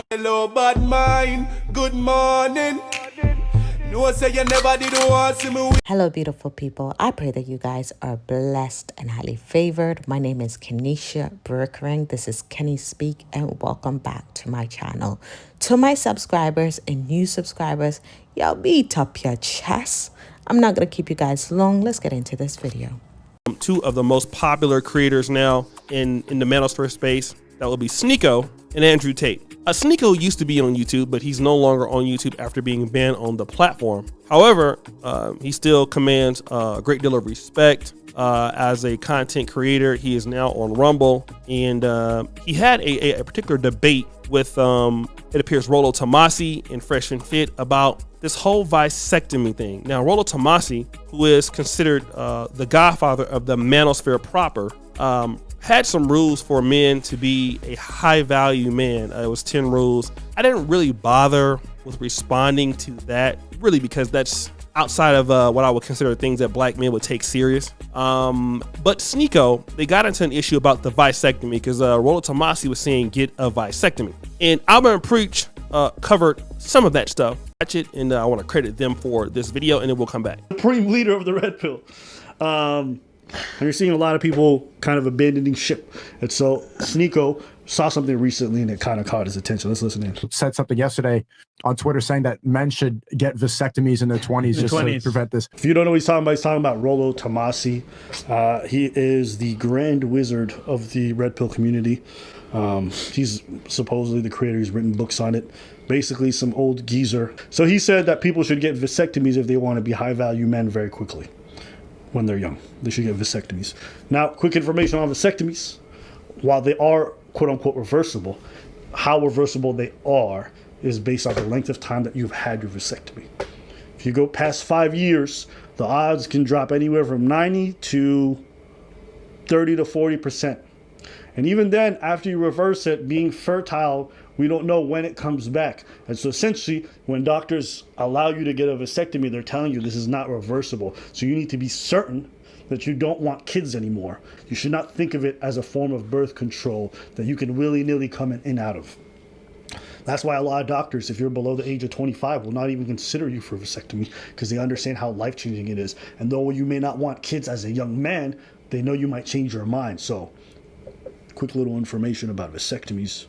Hello, bad mind. Good morning. No say you never did want to me. Hello, beautiful people. I pray that you guys are blessed and highly favored. My name is Birikorang. This is Keniispeak, and welcome back to my channel. To my subscribers and new subscribers, y'all beat up your chest. I'm not going to keep you guys long. Let's get into this video. Two of the most popular creators now in the Manosphere space. That will be Sneako and Andrew Tate. Sneako used to be on YouTube, but he's no longer on YouTube after being banned on the platform. However, he still commands a great deal of respect as a content creator. He is now on Rumble, and he had a particular debate with, it appears, Rollo Tomasi and Fresh and Fit about this whole vasectomy thing. Now, Rollo Tomasi, who is considered the godfather of the Manosphere proper, had some rules for men to be a high value man. It was 10 rules. I didn't really bother with responding to that, really, because that's outside of what I would consider things that black men would take serious. But Sneako, they got into an issue about the vasectomy because Rollo Tomasi was saying get a vasectomy. And Alvin Preach covered some of that stuff. Watch it, and I want to credit them for this video, and then we'll come back. Supreme leader of the Red Pill. And you're seeing a lot of people kind of abandoning ship. And so Sneako saw something recently and it kind of caught his attention. Let's listen in. Said something yesterday on Twitter saying that men should get vasectomies in their 20s just to prevent this. If you don't know what he's talking about Rollo Tomasi. He is the grand wizard of the Red Pill community. He's supposedly the creator. He's written books on it. Basically some old geezer. So he said that people should get vasectomies if they want to be high value men very quickly. When they're young, they should get vasectomies. Now, quick information on vasectomies. While they are quote unquote reversible, how reversible they are is based on the length of time that you've had your vasectomy. If you go past 5 years, the odds can drop anywhere from 90 to 30 to 40%. And even then, after you reverse it, being fertile, we don't know when it comes back. And so essentially, when doctors allow you to get a vasectomy, they're telling you this is not reversible. So you need to be certain that you don't want kids anymore. You should not think of it as a form of birth control that you can willy-nilly come in and out of. That's why a lot of doctors, if you're below the age of 25, will not even consider you for vasectomy because they understand how life-changing it is. And though you may not want kids as a young man, they know you might change your mind. So quick little information about vasectomies.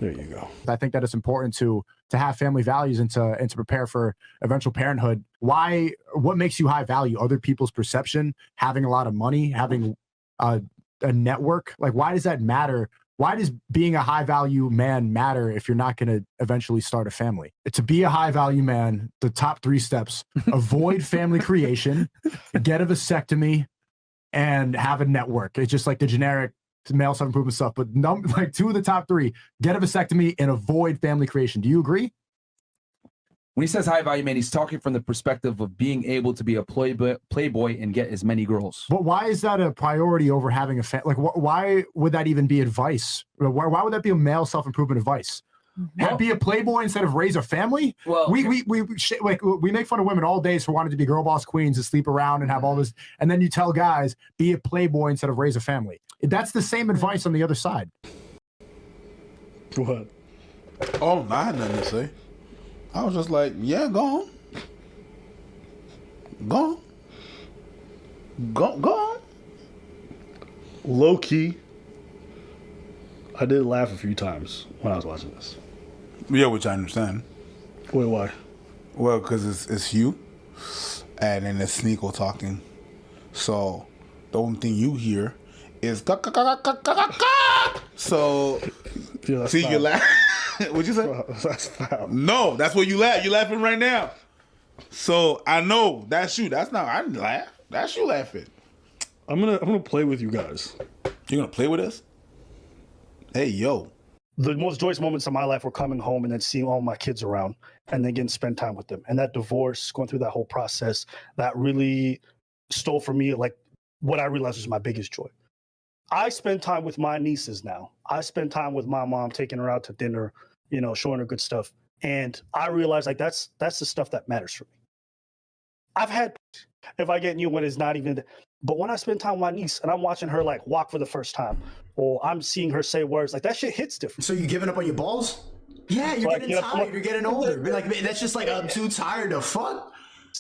There you go. I think that it's important to have family values and to prepare for eventual parenthood. What makes you high value? Other people's perception, having a lot of money, having a network. Like, why does that matter? Why does being a high value man matter if you're not going to eventually start a family? To be a high value man, the top 3 steps: avoid family creation, get a vasectomy, and have a network. It's just like the generic male self-improvement stuff, but like 2 of the top 3: get a vasectomy and avoid family creation. Do you agree? When he says high value man, he's talking from the perspective of being able to be a playboy and get as many girls. But why is that a priority over having a family? Like, why would that even be advice? Why would that be a male self-improvement advice? Be a playboy instead of raise a family? Well, we make fun of women all day for wanting to be girl boss queens and sleep around and have all this, and then you tell guys be a playboy instead of raise a family. That's the same advice on the other side. What? Oh, I had nothing to say. I was just like, yeah, go on. Go on. Go on. Low key, I did laugh a few times when I was watching this. Yeah, which I understand. Wait, why? Well, because it's you, and then it's Sneako talking. So the only thing you hear is so. Yeah, see, foul. you laugh. What'd you say? That's foul. No, that's what you laugh. You're laughing right now. So I know that's you. That's not. I didn't laugh. That's you laughing. I'm gonna play with you guys. You're gonna play with us? Hey, yo. The most joyous moments of my life were coming home and then seeing all my kids around and then getting to spend time with them. And that divorce, going through that whole process, that really stole from me like what I realized was my biggest joy. I spend time with my nieces now. I spend time with my mom, taking her out to dinner, showing her good stuff. And I realized like that's the stuff that matters for me. I've had, if I get new one, it's not even, but when I spend time with my niece and I'm watching her like walk for the first time, or I'm seeing her say words, like that shit hits different. So you giving up on your balls? Yeah, you're Like, getting you know, tired. You're getting older. Like that's just like I'm too tired to fuck.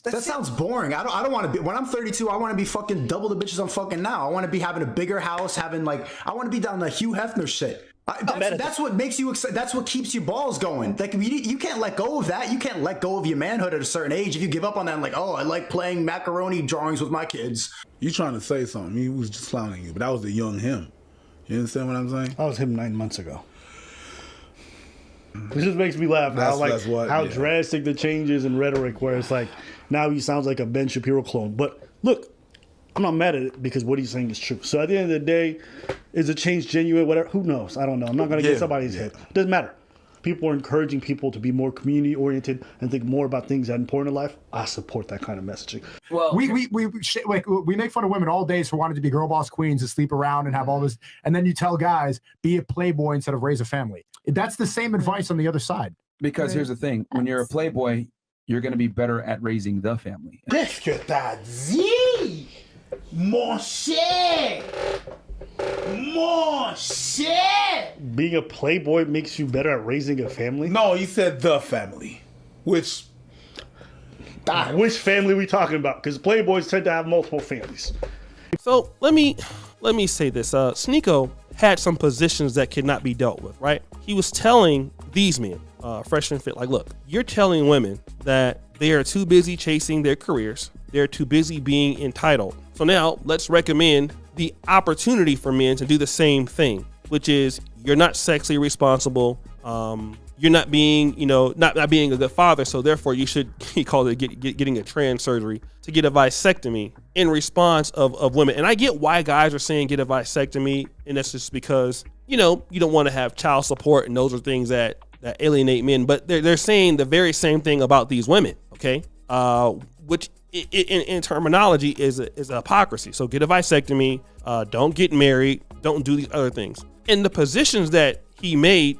That sounds boring. I don't want to be. When I'm 32, I want to be fucking double the bitches I'm fucking now. I want to be having a bigger house, having like I want to be down the Hugh Hefner shit. That's what makes you excited. That's what keeps your balls going. Like you can't let go of that. You can't let go of your manhood at a certain age. If you give up on that, I'm like, oh, I like playing macaroni drawings with my kids. You trying to say something? He was just clowning you, but that was the young him. You understand what I'm saying? That was him 9 months ago. It just makes me laugh how drastic the changes in rhetoric, where it's like now he sounds like a Ben Shapiro clone. But look, I'm not mad at it because what he's saying is true. So at the end of the day, is the change genuine? Whatever, who knows? I don't know. I'm not going to get somebody's head. It doesn't matter. People are encouraging people to be more community oriented and think more about things that are important in life. I support that kind of messaging. Well, we make fun of women all day for wanting to be girl boss queens and sleep around and have all this, and then you tell guys be a playboy instead of raise a family. That's the same advice on the other side. Because here's the thing: when you're a playboy, you're going to be better at raising the family. Qu'est-ce que t'as dit, mon cher? Mon cher. Being a playboy makes you better at raising a family? No, you said the family, which family we talking about? Because playboys tend to have multiple families. So let me say this. Sneako had some positions that could not be dealt with, right? He was telling these men, Fresh and Fit, like, look, you're telling women that they are too busy chasing their careers. They're too busy being entitled. So now let's recommend the opportunity for men to do the same thing, which is you're not sexually responsible. You're not being, not being a good father. So therefore you should, he called it getting a trans surgery to get a vasectomy in response of women. And I get why guys are saying get a vasectomy. And that's just because, you don't want to have child support. And those are things that alienate men, but they're saying the very same thing about these women. Okay. Which in terminology is a hypocrisy. So get a vasectomy, don't get married, don't do these other things. And the positions that he made,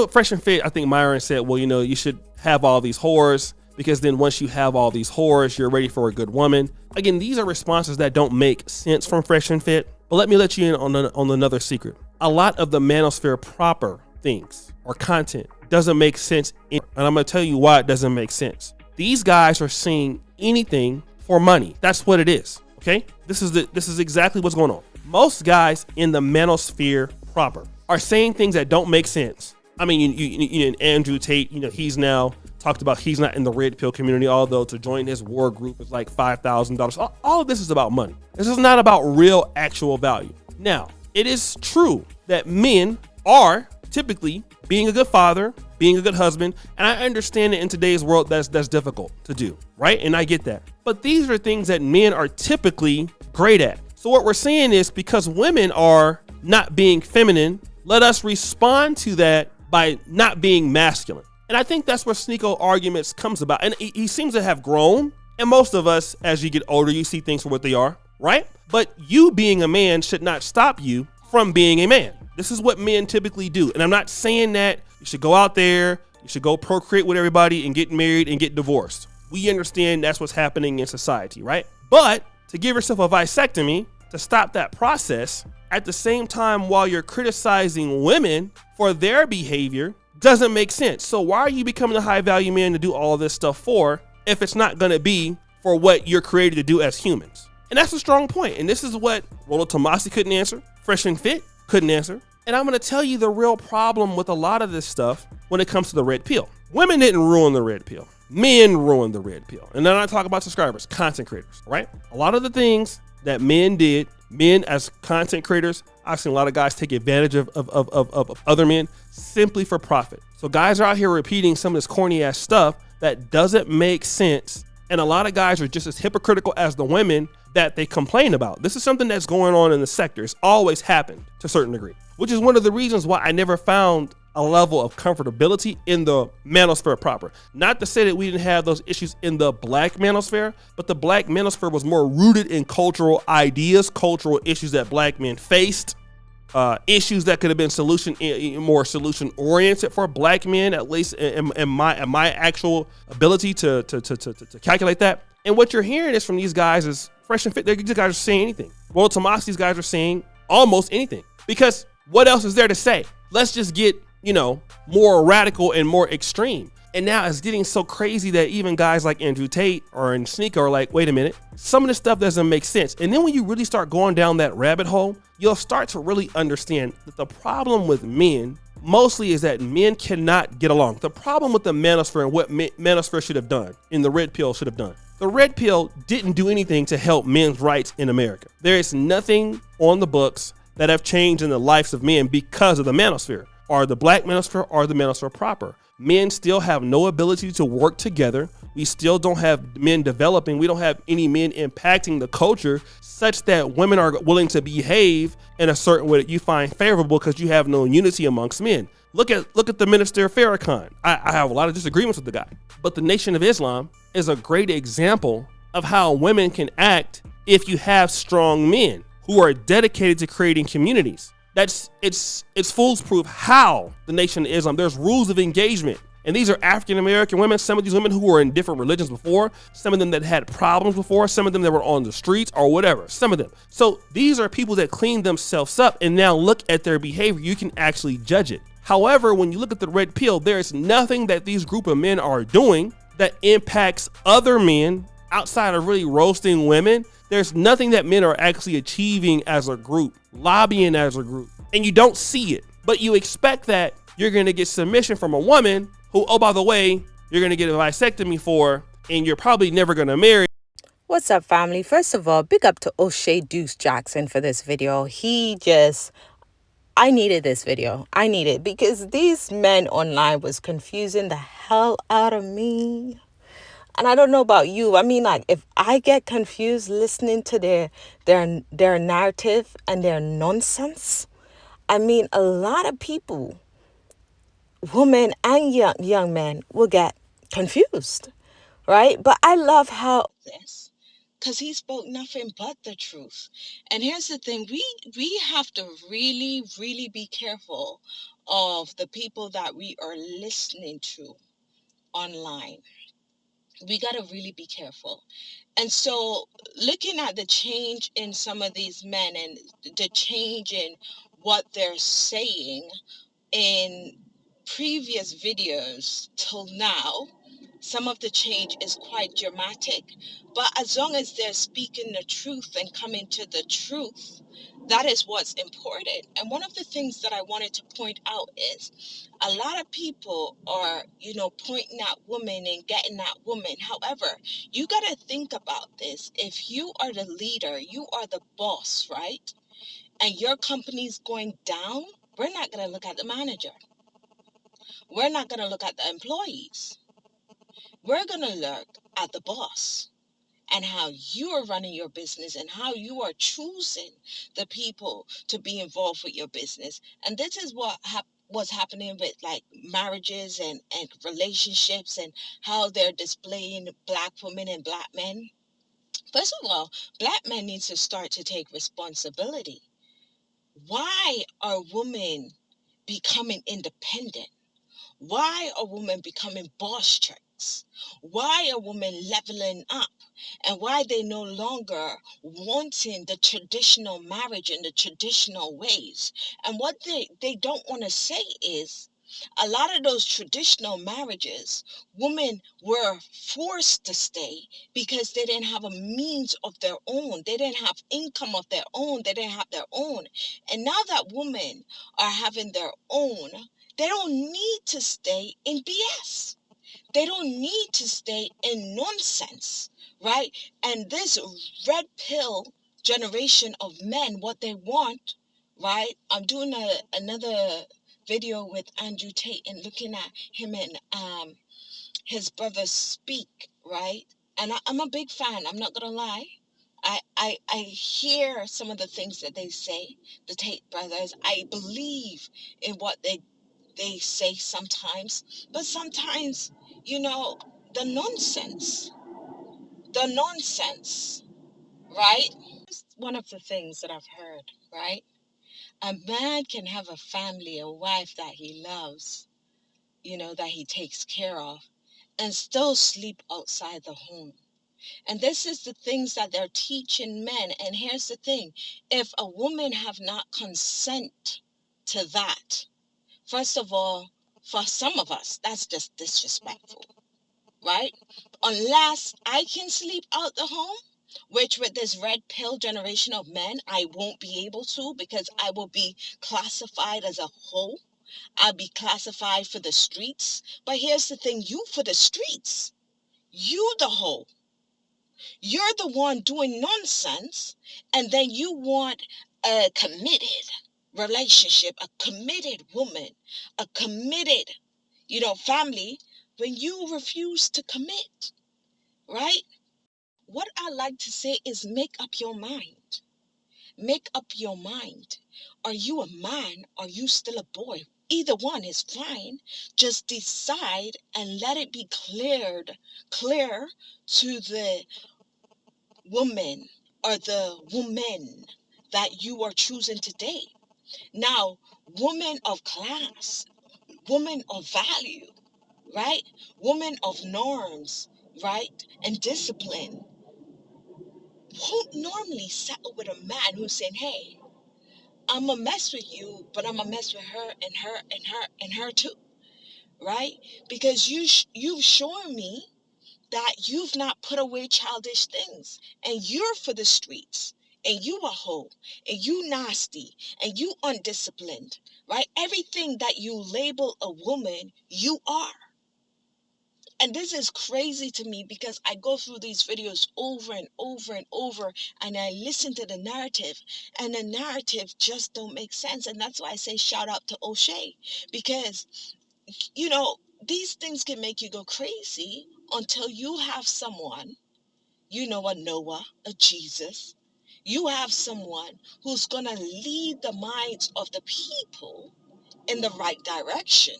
Fresh and Fit, I think Myron said, well, you should have all these whores because then once you have all these whores, you're ready for a good woman. Again, these are responses that don't make sense from Fresh and Fit. But let me let you in on another secret. A lot of the Manosphere proper things or content doesn't make sense. And I'm going to tell you why it doesn't make sense. These guys are saying anything for money. That's what it is. Okay. This is exactly what's going on. Most guys in the Manosphere proper are saying things that don't make sense. I mean, you Andrew Tate, he's now talked about he's not in the red pill community, although to join his war group is like $5,000. All of this is about money. This is not about real actual value. Now, it is true that men are typically being a good father, being a good husband, and I understand that in today's world that's difficult to do, right? And I get that. But these are things that men are typically great at. So what we're saying is because women are not being feminine, let us respond to that by not being masculine. And I think that's where Sneako arguments comes about. And he seems to have grown. And most of us, as you get older, you see things for what they are, right? But you being a man should not stop you from being a man. This is what men typically do. And I'm not saying that you should go out there, you should go procreate with everybody and get married and get divorced. We understand that's what's happening in society, right? But to give yourself a vasectomy to stop that process at the same time while you're criticizing women for their behavior doesn't make sense. So why are you becoming a high value man to do all of this stuff for if it's not going to be for what you're created to do as humans? And that's a strong point. And this is what Rollo Tomasi couldn't answer. Fresh and Fit couldn't answer. And I'm going to tell you the real problem with a lot of this stuff when it comes to the red pill. Women didn't ruin the red pill. Men ruined the red pill. And then I talk about subscribers, content creators, right? A lot of the things that men did, men as content creators, I've seen a lot of guys take advantage of other men simply for profit. So guys are out here repeating some of this corny ass stuff that doesn't make sense. And a lot of guys are just as hypocritical as the women that they complain about. This is something that's going on in the sector. It's always happened to a certain degree, which is one of the reasons why I never found a level of comfortability in the Manosphere proper. Not to say that we didn't have those issues in the Black Manosphere, but the Black Manosphere was more rooted in cultural ideas, cultural issues that Black men faced, issues that could have been more solution oriented for Black men, at least in my actual ability to calculate that. And what you're hearing is from these guys is Fresh and Fit. These guys are saying anything. Well, Tomas, these guys are saying almost anything because what else is there to say? Let's just get more radical and more extreme. And now it's getting so crazy that even guys like Andrew Tate or Sneako are like, wait a minute, some of this stuff doesn't make sense. And then when you really start going down that rabbit hole, you'll start to really understand that the problem with men mostly is that men cannot get along. The problem with the Manosphere and what Manosphere should have done and the Red Pill should have done. The Red Pill didn't do anything to help men's rights in America. There is nothing on the books that have changed in the lives of men because of the Manosphere, or the Black Manosphere, or the Manosphere proper. Men still have no ability to work together. We still don't have men developing. We don't have any men impacting the culture such that women are willing to behave in a certain way that you find favorable because you have no unity amongst men. Look at the Minister Farrakhan. I have a lot of disagreements with the guy, but the Nation of Islam is a great example of how women can act if you have strong men who are dedicated to creating communities. It's foolproof how the Nation of Islam, there's rules of engagement. And these are African American women, some of these women who were in different religions before, some of them that had problems before, some of them that were on the streets or whatever, some of them. So these are people that cleaned themselves up, and now look at their behavior. You can actually judge it. However, when you look at the Red Pill, there's nothing that these group of men are doing that impacts other men outside of really roasting women. There's nothing that men are actually achieving as a group, lobbying as a group, and you don't see it. But you expect that you're going to get submission from a woman who, oh, by the way, you're going to get a vasectomy for, and you're probably never going to marry. What's up, family? First of all, big up to O'Shea Deuce Jackson for this video. I needed this video. I need it because these men online was confusing the hell out of me. And I don't know about you. I mean, like, if I get confused listening to their narrative and their nonsense, I mean, a lot of people, women and young men, will get confused, right? But I love how this, because he spoke nothing but the truth. And here's the thing: we have to really, really be careful of the people that we are listening to online. We got to really be careful. And so looking at the change in some of these men and the change in what they're saying in previous videos till now, some of the change is quite dramatic. But as long as they're speaking the truth and coming to the truth, that is what's important. And one of the things that I wanted to point out is a lot of people are, pointing at women and getting at women. However, you got to think about this. If you are the leader, you are the boss, right? And your company's going down, we're not going to look at the manager. We're not going to look at the employees. We're going to look at the boss and how you are running your business and how you are choosing the people to be involved with your business. And this is what was happening with like marriages and relationships and how they're displaying Black women and Black men. First of all, Black men need to start to take responsibility. Why are women becoming independent? Why are women becoming boss chicks? Why are women leveling up? And why they no longer wanting the traditional marriage and the traditional ways? And what they don't want to say is a lot of those traditional marriages, women were forced to stay because they didn't have a means of their own. They didn't have income of their own. They didn't have their own. And now that women are having their own, they don't need to stay in BS. They don't need to stay in nonsense, right? And this red pill generation of men, what they want, right? I'm doing another video with Andrew Tate and looking at him and his brother speak, right? And I'm a big fan. I'm not gonna lie. I hear some of the things that they say, the Tate brothers. I believe in what they say sometimes, but sometimes, the nonsense, right? One of the things that I've heard, right? A man can have a family, a wife that he loves, that he takes care of, and still sleep outside the home. And this is the things that they're teaching men. And here's the thing: if a woman have not consent to that, First of all, for some of us, that's just disrespectful, right? Unless I can sleep out the home, which with this red pill generation of men, I won't be able to, because I will be classified as a hoe. I'll be classified for the streets. But here's the thing, you for the streets, you the hoe. You're the one doing nonsense, and then you want a committed relationship, a committed woman, a committed, family, when you refuse to commit, right? What I like to say is make up your mind. Make up your mind. Are you a man? Are you still a boy? Either one is fine. Just decide and let it be clear to the woman or the woman that you are choosing to date. Now, woman of class, woman of value, right? Woman of norms, right? And discipline won't normally settle with a man who's saying, hey, I'm gonna mess with you, but I'm gonna mess with her and her and her and her too, right? Because you've shown me that you've not put away childish things, and you're for the streets, and you a hoe, and you nasty, and you undisciplined, right? Everything that you label a woman, you are. And this is crazy to me, because I go through these videos over and over and over, and I listen to the narrative, and the narrative just don't make sense. And that's why I say shout out to O'Shea, because these things can make you go crazy until you have someone, a Noah, a Jesus. You have someone who's going to lead the minds of the people in the right direction,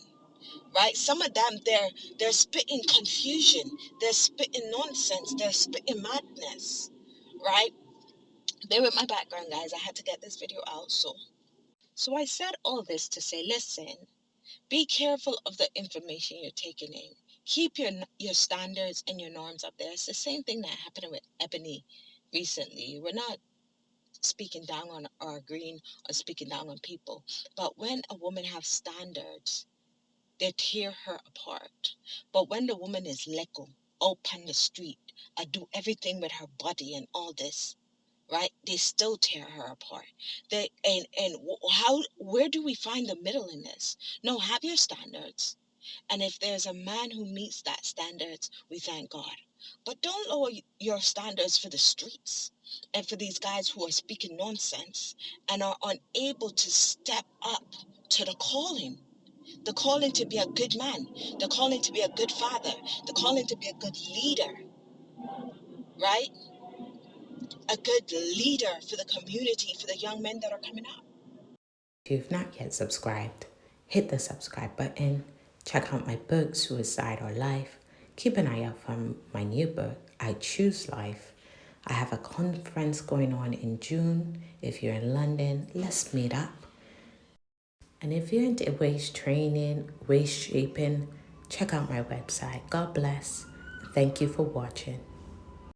right? Some of them, they're spitting confusion. They're spitting nonsense. They're spitting madness, right? Bear with my background, guys. I had to get this video out. So I said all this to say, listen, be careful of the information you're taking in. Keep your standards and your norms up there. It's the same thing that happened with Ebony recently. We're not speaking down on or agreeing or speaking down on people. But when a woman has standards, they tear her apart. But when the woman is let go, out on the street, I do everything with her body and all this, right? They still tear her apart. Where do we find the middle in this? No, have your standards. And if there's a man who meets that standards, we thank God. But don't lower your standards for the streets and for these guys who are speaking nonsense and are unable to step up to the calling to be a good man, the calling to be a good father, the calling to be a good leader, right? A good leader for the community, for the young men that are coming up. If you've not yet subscribed, hit the subscribe button. Check out my book, Suicide or Life. Keep an eye out for my new book, I Choose Life. I have a conference going on in June. If you're in London, let's meet up. And if you're into waist training, waist shaping, check out my website. God bless. Thank you for watching.